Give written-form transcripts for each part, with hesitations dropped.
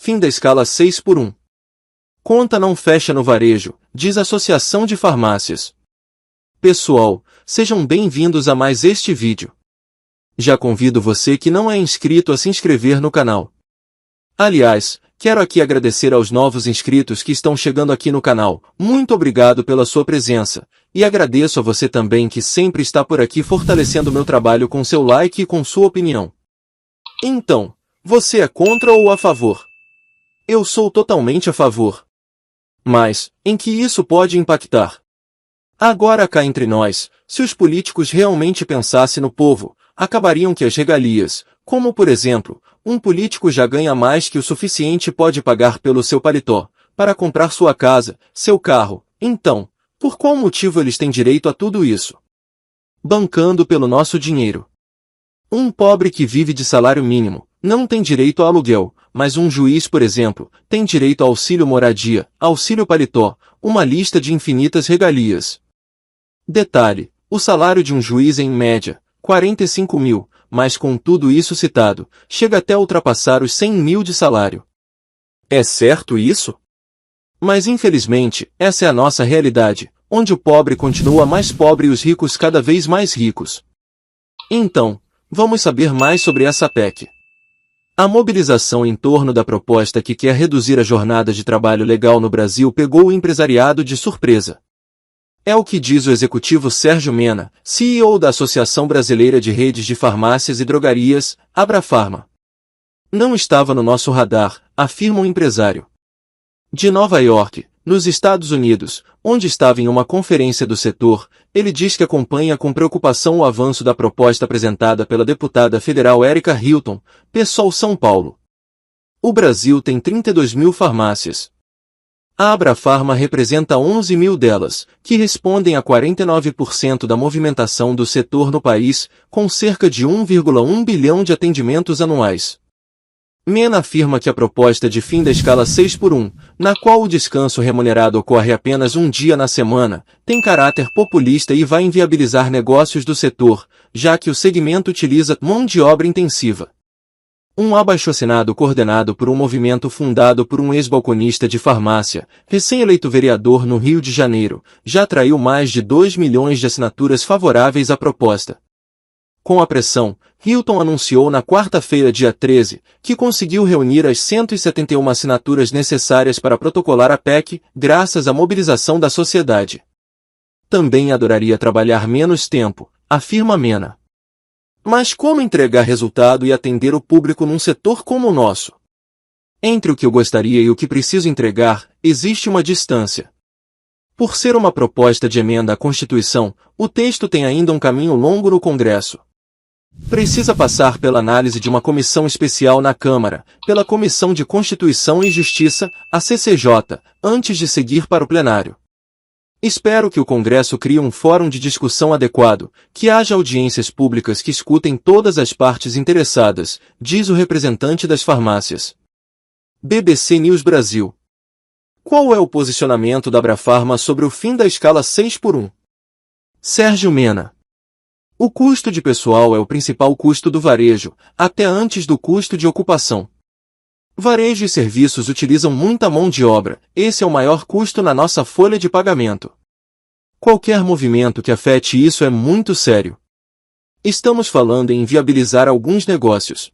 fim da escala 6 por 1. Conta não fecha no varejo, diz a Associação de Farmácias. Pessoal, sejam bem-vindos a mais este vídeo. Já convido você que não é inscrito a se inscrever no canal. Aliás, quero aqui agradecer aos novos inscritos que estão chegando aqui no canal. Muito obrigado pela sua presença. E agradeço a você também que sempre está por aqui fortalecendo meu trabalho com seu like e com sua opinião. Então, você é contra ou a favor? Eu sou totalmente a favor. Mas, em que isso pode impactar? Agora cá entre nós, se os políticos realmente pensassem no povo, acabariam que as regalias, como por exemplo, um político já ganha mais que o suficiente e pode pagar pelo seu paletó, para comprar sua casa, seu carro. Então, por qual motivo eles têm direito a tudo isso? Bancando pelo nosso dinheiro. Um pobre que vive de salário mínimo, não tem direito a aluguel, mas um juiz, por exemplo, tem direito a auxílio moradia, auxílio paletó, uma lista de infinitas regalias. Detalhe, o salário de um juiz é em média, 45 mil, mas com tudo isso citado, chega até ultrapassar os 100 mil de salário. É certo isso? Mas infelizmente, essa é a nossa realidade, onde o pobre continua mais pobre e os ricos cada vez mais ricos. Então, vamos saber mais sobre essa PEC. A mobilização em torno da proposta que quer reduzir a jornada de trabalho legal no Brasil pegou o empresariado de surpresa. É o que diz o executivo Sérgio Mena, CEO da Associação Brasileira de Redes de Farmácias e Drogarias, Abrafarma. Não estava no nosso radar, afirma um empresário. De Nova York, nos Estados Unidos, onde estava em uma conferência do setor, ele diz que acompanha com preocupação o avanço da proposta apresentada pela deputada federal Érica Hilton, PSOL São Paulo. O Brasil tem 32 mil farmácias. A Abrafarma representa 11 mil delas, que respondem a 49% da movimentação do setor no país, com cerca de 1,1 bilhão de atendimentos anuais. Mena afirma que a proposta de fim da escala 6 por 1, na qual o descanso remunerado ocorre apenas um dia na semana, tem caráter populista e vai inviabilizar negócios do setor, já que o segmento utiliza mão de obra intensiva. Um abaixo-assinado coordenado por um movimento fundado por um ex-balconista de farmácia, recém-eleito vereador no Rio de Janeiro, já atraiu mais de 2 milhões de assinaturas favoráveis à proposta. Com a pressão, Hilton anunciou na quarta-feira, dia 13, que conseguiu reunir as 171 assinaturas necessárias para protocolar a PEC, graças à mobilização da sociedade. Também adoraria trabalhar menos tempo, afirma Mena. Mas como entregar resultado e atender o público num setor como o nosso? Entre o que eu gostaria e o que preciso entregar, existe uma distância. Por ser uma proposta de emenda à Constituição, o texto tem ainda um caminho longo no Congresso. Precisa passar pela análise de uma comissão especial na Câmara, pela Comissão de Constituição e Justiça, a CCJ, antes de seguir para o plenário. Espero que o Congresso crie um fórum de discussão adequado, que haja audiências públicas que escutem todas as partes interessadas, diz o representante das farmácias. BBC News Brasil. Qual é o posicionamento da Abrafarma sobre o fim da escala 6 por 1? Sérgio Mena. O custo de pessoal é o principal custo do varejo, até antes do custo de ocupação. Varejo e serviços utilizam muita mão de obra, esse é o maior custo na nossa folha de pagamento. Qualquer movimento que afete isso é muito sério. Estamos falando em inviabilizar alguns negócios.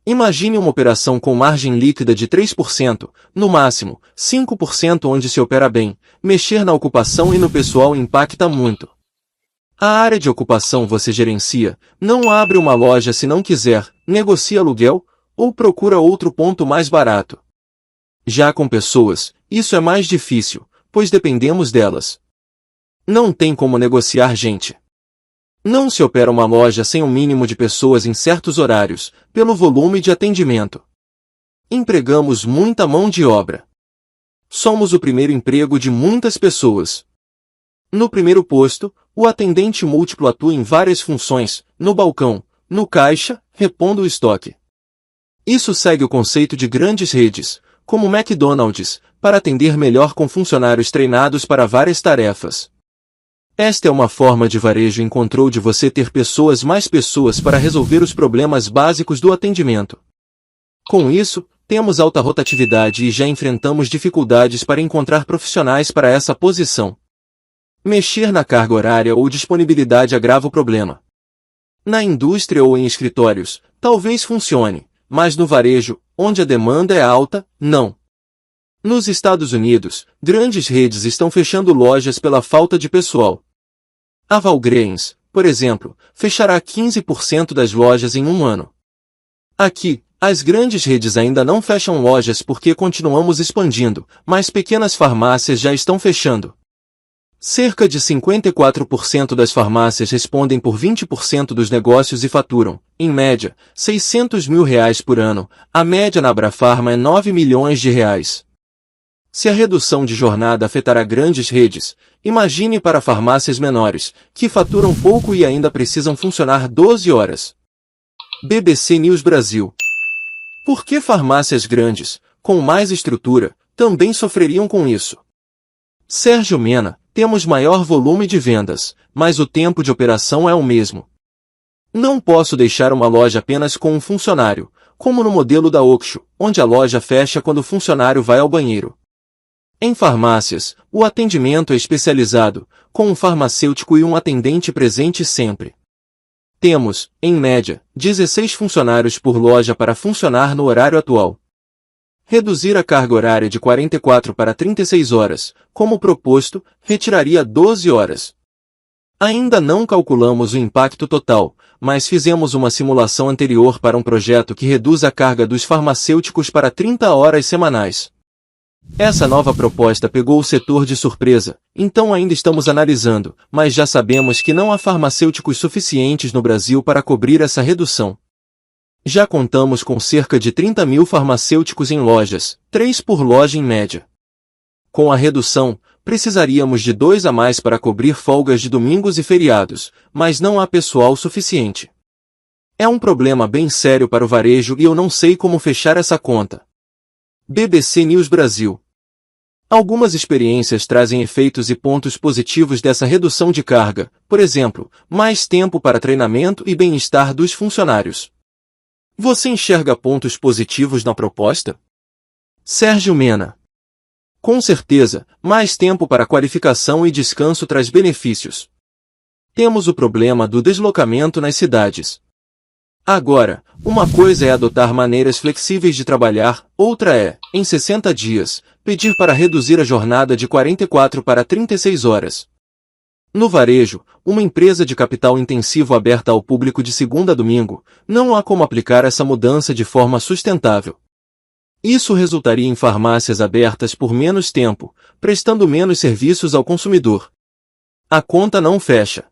Imagine uma operação com margem líquida de 3%, no máximo, 5% onde se opera bem, mexer na ocupação e no pessoal impacta muito. A área de ocupação você gerencia, não abre uma loja se não quiser, negocia aluguel, ou procura outro ponto mais barato. Já com pessoas, isso é mais difícil, pois dependemos delas. Não tem como negociar gente. Não se opera uma loja sem um mínimo de pessoas em certos horários, pelo volume de atendimento. Empregamos muita mão de obra. Somos o primeiro emprego de muitas pessoas. No primeiro posto, o atendente múltiplo atua em várias funções, no balcão, no caixa, repondo o estoque. Isso segue o conceito de grandes redes, como McDonald's, para atender melhor com funcionários treinados para várias tarefas. Esta é uma forma de varejo encontrou de você ter mais pessoas para resolver os problemas básicos do atendimento. Com isso, temos alta rotatividade e já enfrentamos dificuldades para encontrar profissionais para essa posição. Mexer na carga horária ou disponibilidade agrava o problema. Na indústria ou em escritórios, talvez funcione, mas no varejo, onde a demanda é alta, não. Nos Estados Unidos, grandes redes estão fechando lojas pela falta de pessoal. A Walgreens, por exemplo, fechará 15% das lojas em um ano. Aqui, as grandes redes ainda não fecham lojas porque continuamos expandindo, mas pequenas farmácias já estão fechando. Cerca de 54% das farmácias respondem por 20% dos negócios e faturam, em média, R$600 mil por ano. A média na Abrafarma é R$9 milhões. Se a redução de jornada afetará grandes redes, imagine para farmácias menores, que faturam pouco e ainda precisam funcionar 12 horas. BBC News Brasil. Por que farmácias grandes, com mais estrutura, também sofreriam com isso? Sérgio Mena. Temos maior volume de vendas, mas o tempo de operação é o mesmo. Não posso deixar uma loja apenas com um funcionário, como no modelo da Oxxo, onde a loja fecha quando o funcionário vai ao banheiro. Em farmácias, o atendimento é especializado, com um farmacêutico e um atendente presente sempre. Temos, em média, 16 funcionários por loja para funcionar no horário atual. Reduzir a carga horária de 44 para 36 horas, como proposto, retiraria 12 horas. Ainda não calculamos o impacto total, mas fizemos uma simulação anterior para um projeto que reduz a carga dos farmacêuticos para 30 horas semanais. Essa nova proposta pegou o setor de surpresa, então ainda estamos analisando, mas já sabemos que não há farmacêuticos suficientes no Brasil para cobrir essa redução. Já contamos com cerca de 30 mil farmacêuticos em lojas, 3 por loja em média. Com a redução, precisaríamos de 2 a mais para cobrir folgas de domingos e feriados, mas não há pessoal suficiente. É um problema bem sério para o varejo e eu não sei como fechar essa conta. BBC News Brasil. Algumas experiências trazem efeitos e pontos positivos dessa redução de carga, por exemplo, mais tempo para treinamento e bem-estar dos funcionários. Você enxerga pontos positivos na proposta? Sérgio Mena. Com certeza, mais tempo para qualificação e descanso traz benefícios. Temos o problema do deslocamento nas cidades. Agora, uma coisa é adotar maneiras flexíveis de trabalhar, outra é, em 60 dias, pedir para reduzir a jornada de 44 para 36 horas. No varejo, uma empresa de capital intensivo aberta ao público de segunda a domingo, não há como aplicar essa mudança de forma sustentável. Isso resultaria em farmácias abertas por menos tempo, prestando menos serviços ao consumidor. A conta não fecha.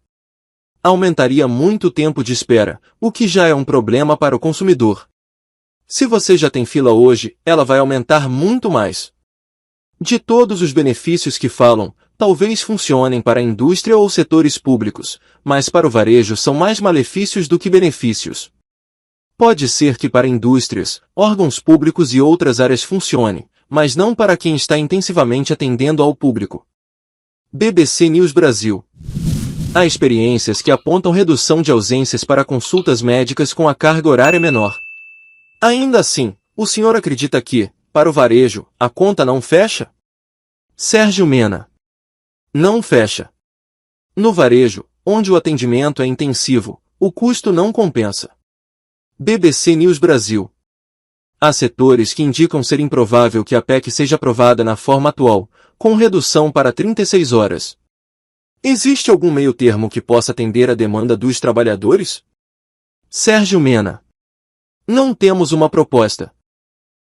Aumentaria muito o tempo de espera, o que já é um problema para o consumidor. Se você já tem fila hoje, ela vai aumentar muito mais. De todos os benefícios que falam, talvez funcionem para a indústria ou setores públicos, mas para o varejo são mais malefícios do que benefícios. Pode ser que para indústrias, órgãos públicos e outras áreas funcione, mas não para quem está intensivamente atendendo ao público. BBC News Brasil. Há experiências que apontam redução de ausências para consultas médicas com a carga horária menor. Ainda assim, o senhor acredita que, para o varejo, a conta não fecha? Sérgio Mena. Não fecha. No varejo, onde o atendimento é intensivo, o custo não compensa. BBC News Brasil. Há setores que indicam ser improvável que a PEC seja aprovada na forma atual, com redução para 36 horas. Existe algum meio-termo que possa atender a demanda dos trabalhadores? Sérgio Mena. Não temos uma proposta.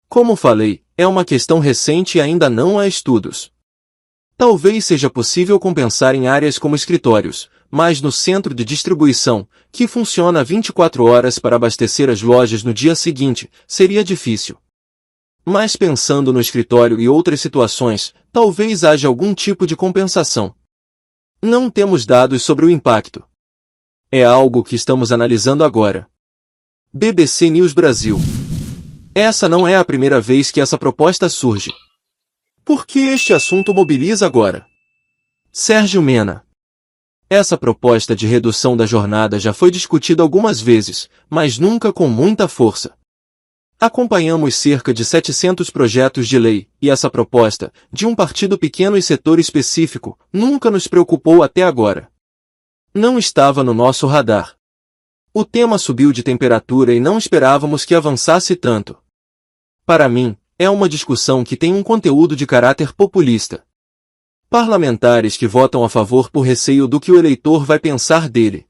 Como falei, é uma questão recente e ainda não há estudos. Talvez seja possível compensar em áreas como escritórios, mas no centro de distribuição, que funciona 24 horas para abastecer as lojas no dia seguinte, seria difícil. Mas pensando no escritório e outras situações, talvez haja algum tipo de compensação. Não temos dados sobre o impacto. É algo que estamos analisando agora. BBC News Brasil. Essa não é a primeira vez que essa proposta surge. Por que este assunto mobiliza agora? Sérgio Mena. Essa proposta de redução da jornada já foi discutida algumas vezes, mas nunca com muita força. Acompanhamos cerca de 700 projetos de lei, e essa proposta, de um partido pequeno e setor específico, nunca nos preocupou até agora. Não estava no nosso radar. O tema subiu de temperatura e não esperávamos que avançasse tanto. Para mim, é uma discussão que tem um conteúdo de caráter populista. Parlamentares que votam a favor por receio do que o eleitor vai pensar dele.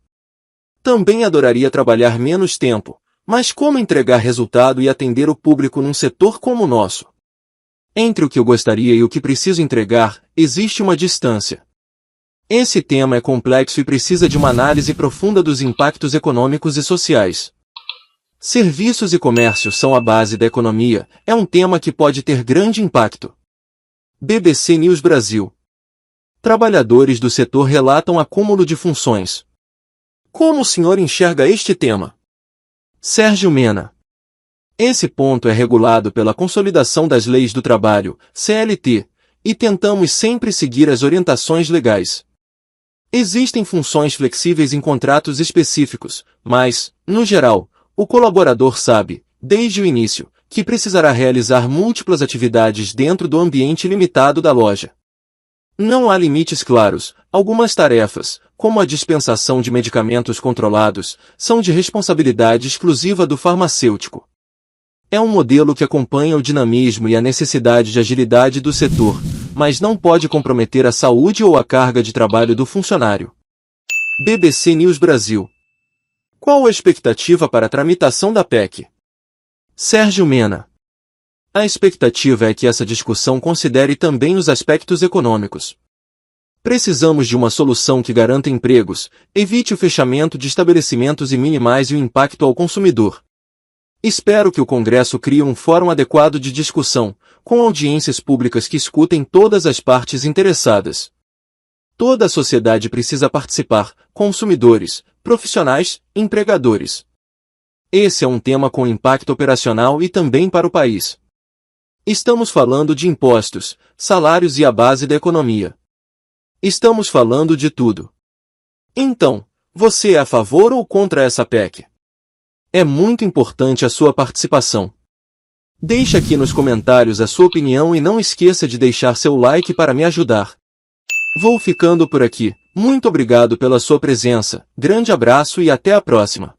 Também adoraria trabalhar menos tempo, mas como entregar resultado e atender o público num setor como o nosso? Entre o que eu gostaria e o que preciso entregar, existe uma distância. Esse tema é complexo e precisa de uma análise profunda dos impactos econômicos e sociais. Serviços e comércio são a base da economia, é um tema que pode ter grande impacto. BBC News Brasil. Trabalhadores do setor relatam acúmulo de funções. Como o senhor enxerga este tema? Sérgio Mena. Esse ponto é regulado pela Consolidação das Leis do Trabalho, CLT, e tentamos sempre seguir as orientações legais. Existem funções flexíveis em contratos específicos, mas, no geral, o colaborador sabe, desde o início, que precisará realizar múltiplas atividades dentro do ambiente limitado da loja. Não há limites claros, algumas tarefas, como a dispensação de medicamentos controlados, são de responsabilidade exclusiva do farmacêutico. É um modelo que acompanha o dinamismo e a necessidade de agilidade do setor, mas não pode comprometer a saúde ou a carga de trabalho do funcionário. BBC News Brasil. Qual a expectativa para a tramitação da PEC? Sérgio Mena. A expectativa é que essa discussão considere também os aspectos econômicos. Precisamos de uma solução que garanta empregos, evite o fechamento de estabelecimentos e minimize o impacto ao consumidor. Espero que o Congresso crie um fórum adequado de discussão, com audiências públicas que escutem todas as partes interessadas. Toda a sociedade precisa participar, consumidores, profissionais, empregadores. Esse é um tema com impacto operacional e também para o país. Estamos falando de impostos, salários e a base da economia. Estamos falando de tudo. Então, você é a favor ou contra essa PEC? É muito importante a sua participação. Deixe aqui nos comentários a sua opinião e não esqueça de deixar seu like para me ajudar. Vou ficando por aqui. Muito obrigado pela sua presença, grande abraço e até a próxima.